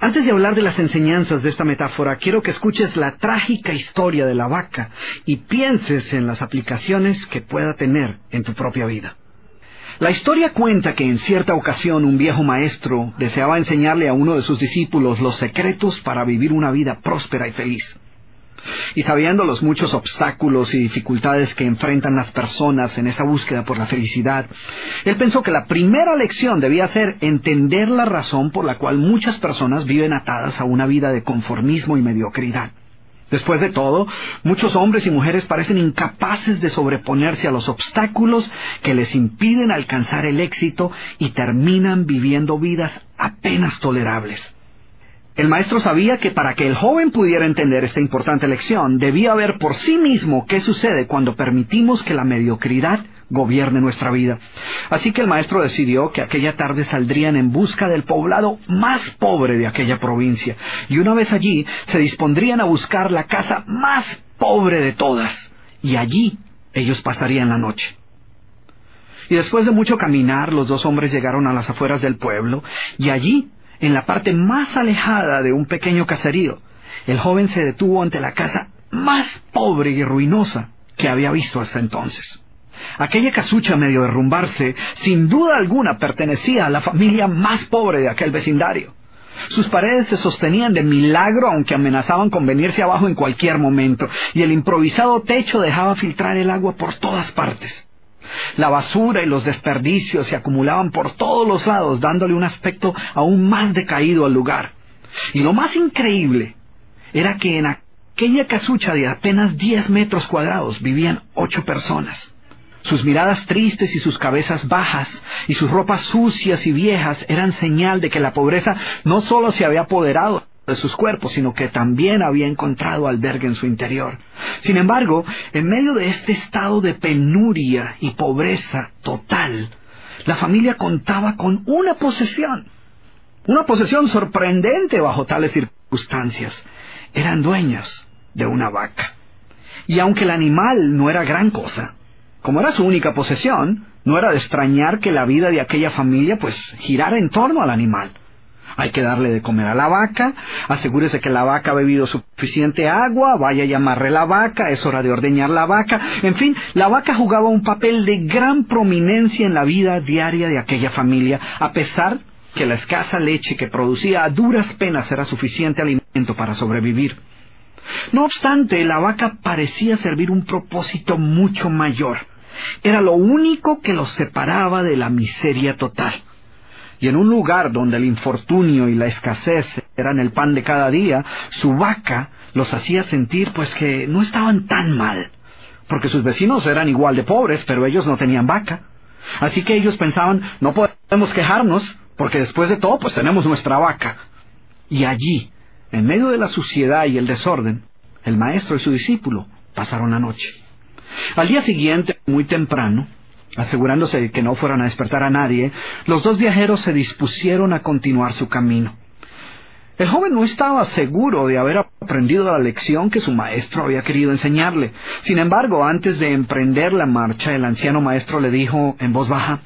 Antes de hablar de las enseñanzas de esta metáfora, quiero que escuches la trágica historia de la vaca y pienses en las aplicaciones que pueda tener en tu propia vida. La historia cuenta que en cierta ocasión un viejo maestro deseaba enseñarle a uno de sus discípulos los secretos para vivir una vida próspera y feliz. Y sabiendo los muchos obstáculos y dificultades que enfrentan las personas en esa búsqueda por la felicidad, él pensó que la primera lección debía ser entender la razón por la cual muchas personas viven atadas a una vida de conformismo y mediocridad. Después de todo, muchos hombres y mujeres parecen incapaces de sobreponerse a los obstáculos que les impiden alcanzar el éxito y terminan viviendo vidas apenas tolerables. El maestro sabía que para que el joven pudiera entender esta importante lección, debía ver por sí mismo qué sucede cuando permitimos que la mediocridad gobierne nuestra vida. Así que el maestro decidió que aquella tarde saldrían en busca del poblado más pobre de aquella provincia, y una vez allí se dispondrían a buscar la casa más pobre de todas, y allí ellos pasarían la noche. Y después de mucho caminar, los dos hombres llegaron a las afueras del pueblo, y allí, en la parte más alejada de un pequeño caserío, el joven se detuvo ante la casa más pobre y ruinosa que había visto hasta entonces. Aquella casucha medio derrumbarse, sin duda alguna pertenecía a la familia más pobre de aquel vecindario. Sus paredes se sostenían de milagro, aunque amenazaban con venirse abajo en cualquier momento, y el improvisado techo dejaba filtrar el agua por todas partes. La basura y los desperdicios se acumulaban por todos los lados, dándole un aspecto aún más decaído al lugar. Y lo más increíble era que en aquella casucha de apenas 10 metros cuadrados vivían 8 personas. Sus miradas tristes y sus cabezas bajas y sus ropas sucias y viejas eran señal de que la pobreza no solo se había apoderado de sus cuerpos, sino que también había encontrado albergue en su interior. Sin embargo, en medio de este estado de penuria y pobreza total, la familia contaba con una posesión sorprendente bajo tales circunstancias. Eran dueños de una vaca. Y aunque el animal no era gran cosa, como era su única posesión, no era de extrañar que la vida de aquella familia girara en torno al animal. Hay que darle de comer a la vaca, asegúrese que la vaca ha bebido suficiente agua, vaya y amarre la vaca, es hora de ordeñar la vaca. En fin, la vaca jugaba un papel de gran prominencia en la vida diaria de aquella familia, a pesar que la escasa leche que producía a duras penas era suficiente alimento para sobrevivir. No obstante, la vaca parecía servir un propósito mucho mayor. Era lo único que los separaba de la miseria total. Y en un lugar donde el infortunio y la escasez eran el pan de cada día, su vaca los hacía sentir que no estaban tan mal, porque sus vecinos eran igual de pobres, pero ellos no tenían vaca. Así que ellos pensaban, no podemos quejarnos, porque después de todo tenemos nuestra vaca. Y allí, en medio de la suciedad y el desorden, el maestro y su discípulo pasaron la noche. Al día siguiente, muy temprano, asegurándose de que no fueran a despertar a nadie, los dos viajeros se dispusieron a continuar su camino. El joven no estaba seguro de haber aprendido la lección que su maestro había querido enseñarle. Sin embargo, antes de emprender la marcha, el anciano maestro le dijo en voz baja: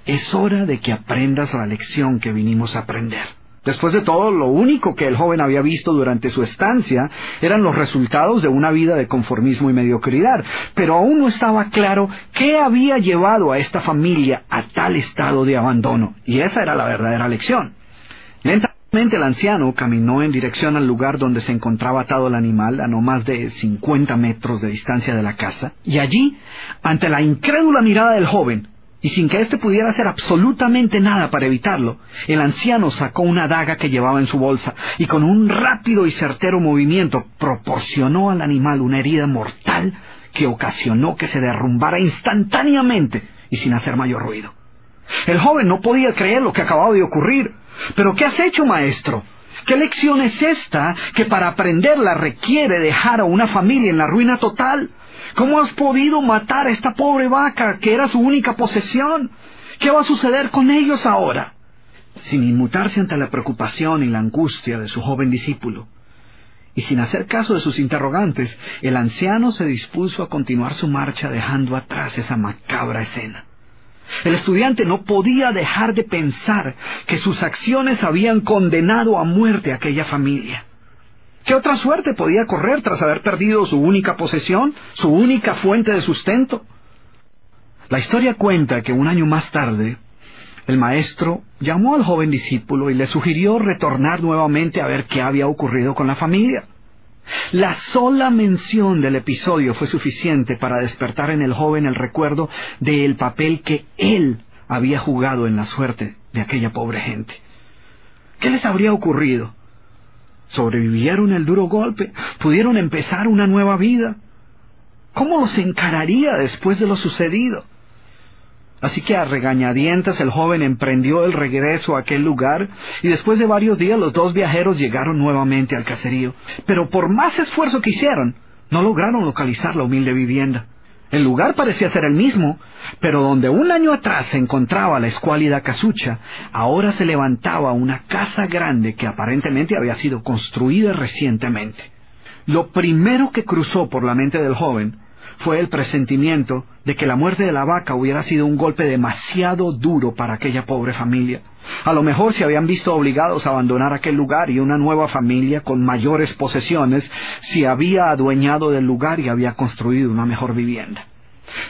«Es hora de que aprendas la lección que vinimos a aprender». Después de todo, lo único que el joven había visto durante su estancia eran los resultados de una vida de conformismo y mediocridad, pero aún no estaba claro qué había llevado a esta familia a tal estado de abandono, y esa era la verdadera lección. Lentamente el anciano caminó en dirección al lugar donde se encontraba atado el animal, a no más de 50 metros de distancia de la casa, y allí, ante la incrédula mirada del joven, y sin que éste pudiera hacer absolutamente nada para evitarlo, el anciano sacó una daga que llevaba en su bolsa y con un rápido y certero movimiento proporcionó al animal una herida mortal que ocasionó que se derrumbara instantáneamente y sin hacer mayor ruido. El joven no podía creer lo que acababa de ocurrir. «¿Pero qué has hecho, maestro? ¿Qué lección es esta que para aprenderla requiere dejar a una familia en la ruina total? ¿Cómo has podido matar a esta pobre vaca que era su única posesión? ¿Qué va a suceder con ellos ahora?» Sin inmutarse ante la preocupación y la angustia de su joven discípulo, y sin hacer caso de sus interrogantes, el anciano se dispuso a continuar su marcha dejando atrás esa macabra escena. El estudiante no podía dejar de pensar que sus acciones habían condenado a muerte a aquella familia. ¿Qué otra suerte podía correr tras haber perdido su única posesión, su única fuente de sustento? La historia cuenta que un año más tarde, el maestro llamó al joven discípulo y le sugirió retornar nuevamente a ver qué había ocurrido con la familia. La sola mención del episodio fue suficiente para despertar en el joven el recuerdo del papel que él había jugado en la suerte de aquella pobre gente. ¿Qué les habría ocurrido? ¿Sobrevivieron el duro golpe? ¿Pudieron empezar una nueva vida? ¿Cómo los encararía después de lo sucedido? Así que a regañadientes el joven emprendió el regreso a aquel lugar y después de varios días los dos viajeros llegaron nuevamente al caserío. Pero por más esfuerzo que hicieron, no lograron localizar la humilde vivienda. El lugar parecía ser el mismo, pero donde un año atrás se encontraba la escuálida casucha, ahora se levantaba una casa grande que aparentemente había sido construida recientemente. Lo primero que cruzó por la mente del joven fue el presentimiento de que la muerte de la vaca hubiera sido un golpe demasiado duro para aquella pobre familia. A lo mejor se habían visto obligados a abandonar aquel lugar y una nueva familia con mayores posesiones se había adueñado del lugar y había construido una mejor vivienda.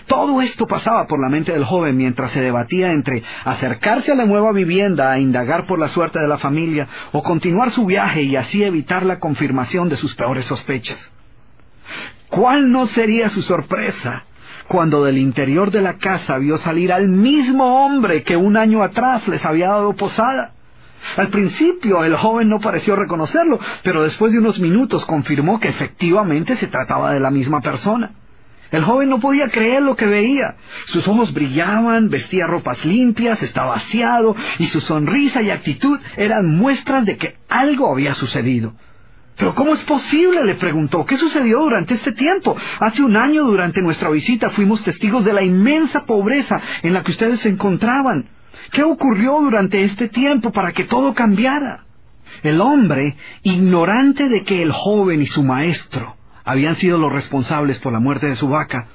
Todo esto pasaba por la mente del joven mientras se debatía entre acercarse a la nueva vivienda a indagar por la suerte de la familia o continuar su viaje y así evitar la confirmación de sus peores sospechas. ¿Cuál no sería su sorpresa cuando del interior de la casa vio salir al mismo hombre que un año atrás les había dado posada? Al principio el joven no pareció reconocerlo, pero después de unos minutos confirmó que efectivamente se trataba de la misma persona. El joven no podía creer lo que veía. Sus ojos brillaban, vestía ropas limpias, estaba aseado, y su sonrisa y actitud eran muestras de que algo había sucedido. ¿Pero cómo es posible?, le preguntó. ¿Qué sucedió durante este tiempo? Hace un año, durante nuestra visita, fuimos testigos de la inmensa pobreza en la que ustedes se encontraban. ¿Qué ocurrió durante este tiempo para que todo cambiara? El hombre, ignorante de que el joven y su maestro habían sido los responsables por la muerte de su vaca,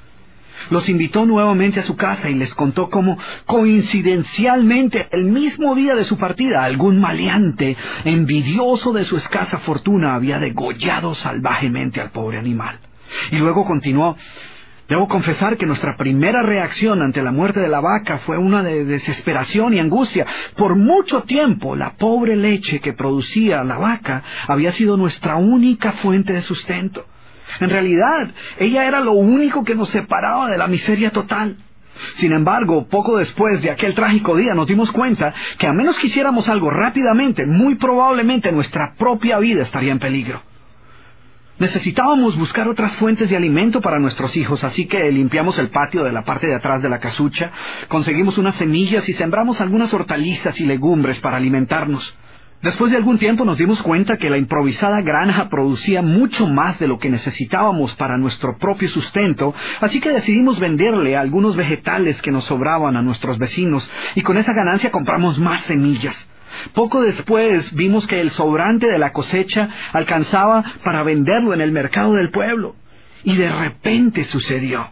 los invitó nuevamente a su casa y les contó cómo, coincidencialmente, el mismo día de su partida, algún maleante, envidioso de su escasa fortuna, había degollado salvajemente al pobre animal. Y luego continuó: debo confesar que nuestra primera reacción ante la muerte de la vaca fue una de desesperación y angustia. Por mucho tiempo, la pobre leche que producía la vaca había sido nuestra única fuente de sustento. En realidad, ella era lo único que nos separaba de la miseria total. Sin embargo, poco después de aquel trágico día nos dimos cuenta que a menos que hiciéramos algo rápidamente, muy probablemente nuestra propia vida estaría en peligro. Necesitábamos buscar otras fuentes de alimento para nuestros hijos, así que limpiamos el patio de la parte de atrás de la casucha, conseguimos unas semillas y sembramos algunas hortalizas y legumbres para alimentarnos. Después de algún tiempo nos dimos cuenta que la improvisada granja producía mucho más de lo que necesitábamos para nuestro propio sustento, así que decidimos venderle algunos vegetales que nos sobraban a nuestros vecinos, y con esa ganancia compramos más semillas. Poco después vimos que el sobrante de la cosecha alcanzaba para venderlo en el mercado del pueblo. Y de repente sucedió.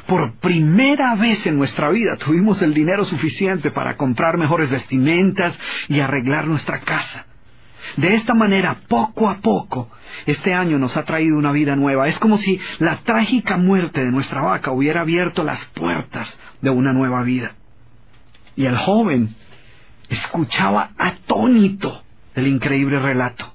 Por primera vez en nuestra vida tuvimos el dinero suficiente para comprar mejores vestimentas y arreglar nuestra casa. De esta manera, poco a poco, este año nos ha traído una vida nueva. Es como si la trágica muerte de nuestra vaca hubiera abierto las puertas de una nueva vida. Y el joven escuchaba atónito el increíble relato.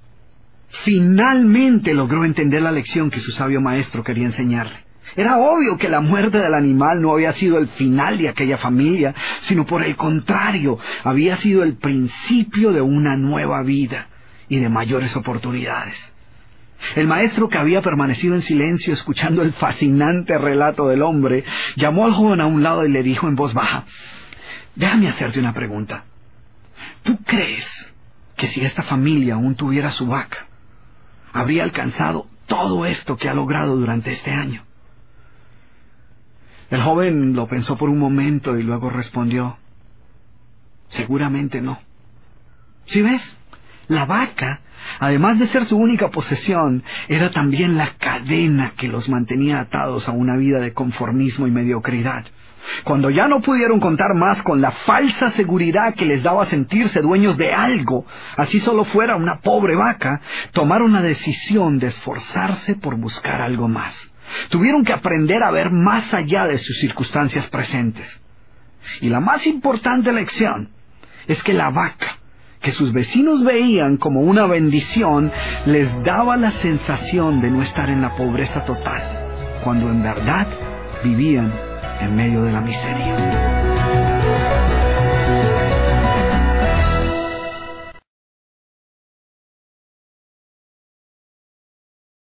Finalmente logró entender la lección que su sabio maestro quería enseñarle. Era obvio que la muerte del animal no había sido el final de aquella familia, sino por el contrario, había sido el principio de una nueva vida y de mayores oportunidades. El maestro, que había permanecido en silencio escuchando el fascinante relato del hombre, llamó al joven a un lado y le dijo en voz baja: déjame hacerte una pregunta. ¿Tú crees que si esta familia aún tuviera su vaca, habría alcanzado todo esto que ha logrado durante este año? El joven lo pensó por un momento y luego respondió: seguramente no. ¿Sí ves? La vaca, además de ser su única posesión, era también la cadena que los mantenía atados a una vida de conformismo y mediocridad. Cuando ya no pudieron contar más con la falsa seguridad que les daba sentirse dueños de algo, así solo fuera una pobre vaca, tomaron la decisión de esforzarse por buscar algo más. Tuvieron que aprender a ver más allá de sus circunstancias presentes. Y la más importante lección es que la vaca, que sus vecinos veían como una bendición, les daba la sensación de no estar en la pobreza total, cuando en verdad vivían en medio de la miseria.